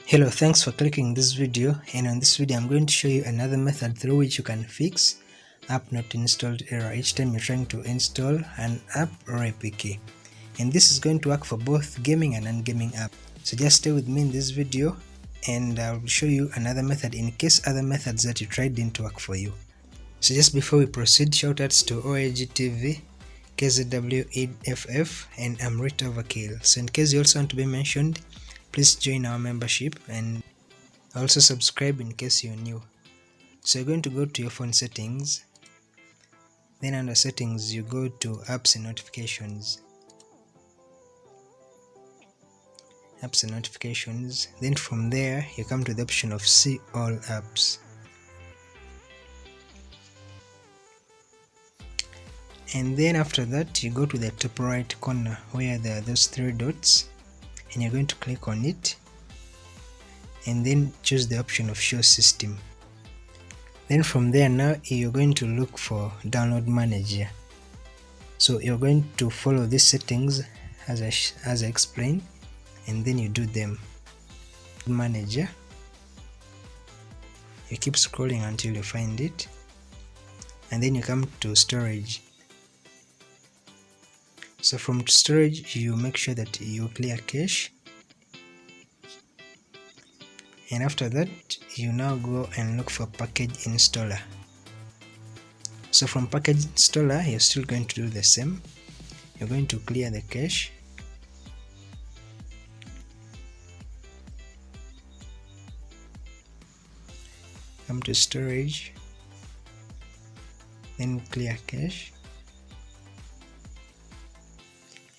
Hello, thanks for clicking this video, and on this video I'm going to show you another method through which you can fix app not installed error each time you're trying to install an app or APK. And this is going to work for both gaming and non-gaming app. So just stay with me in this video and I'll show you another method in case other methods that you tried didn't work for you. So just before we proceed, shoutouts to OAGTV, KZWEFF, and Amrit Overkill. So in case you also want to be mentioned, please join our membership and also subscribe in case you're new. So you're going to go to your phone settings, then under settings you go to apps and notifications. Apps and notifications, then from there you come to the option of see all apps. And then after that you go to the top right corner where there are those three dots, and you're going to click on it and then choose the option of show system. Then from there now you're going to look for download manager. So you're going to follow these settings as I explained, and then you do them. Manager, you keep scrolling until you find it, and then you come to storage. So from storage you make sure that you clear cache, and after that you now go and look for package installer. So from package installer you're still going to do the same. You're going to clear the cache, come to storage, then clear cache,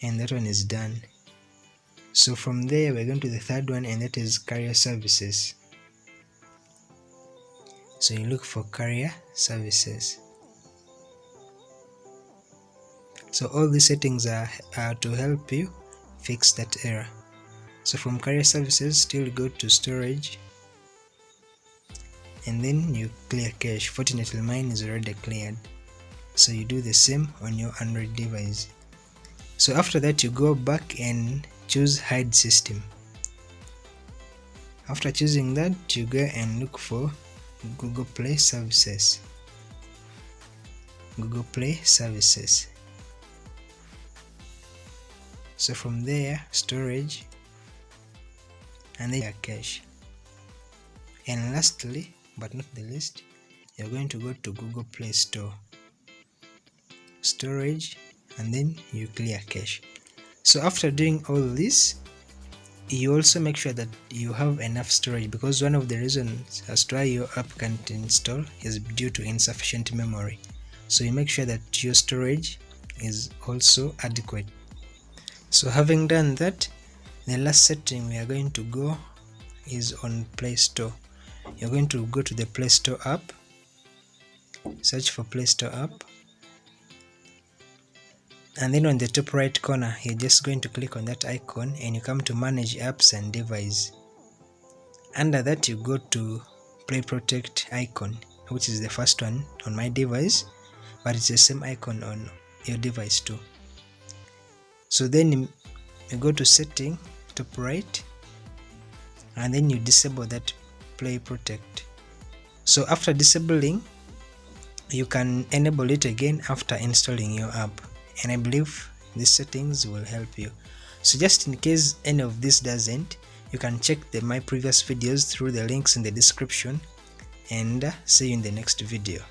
and that one is done. So from there we're going to the third one, and that is carrier services. So you look for carrier services. So all these settings are to help you fix that error. So from carrier services still go to storage, and then you clear cache. Fortunately mine is already cleared, so you do the same on your Android device. So after that you go back and choose hide system. After choosing that you go and look for Google Play services. Google Play services. So from there storage, and then cache. And lastly but not the least, you're going to go to Google Play Store, storage, and then you clear cache. So after doing all this, you also make sure that you have enough storage, because one of the reasons as to why your app can't install is due to insufficient memory. So you make sure that your storage is also adequate. So having done that, the last setting we are going to go is on Play Store. You're going to go to the Play Store app, search for Play Store app, and then on the top right corner you're just going to click on that icon and you come to manage apps and device. Under that you go to Play Protect icon, which is the first one on my device, but it's the same icon on your device too. So then you go to setting, top right, and then you disable that Play Protect. So after disabling, you can enable it again after installing your app, and I believe these settings will help you. So just in case any of this doesn't, you can check my previous videos through the links in the description, and see you in the next video.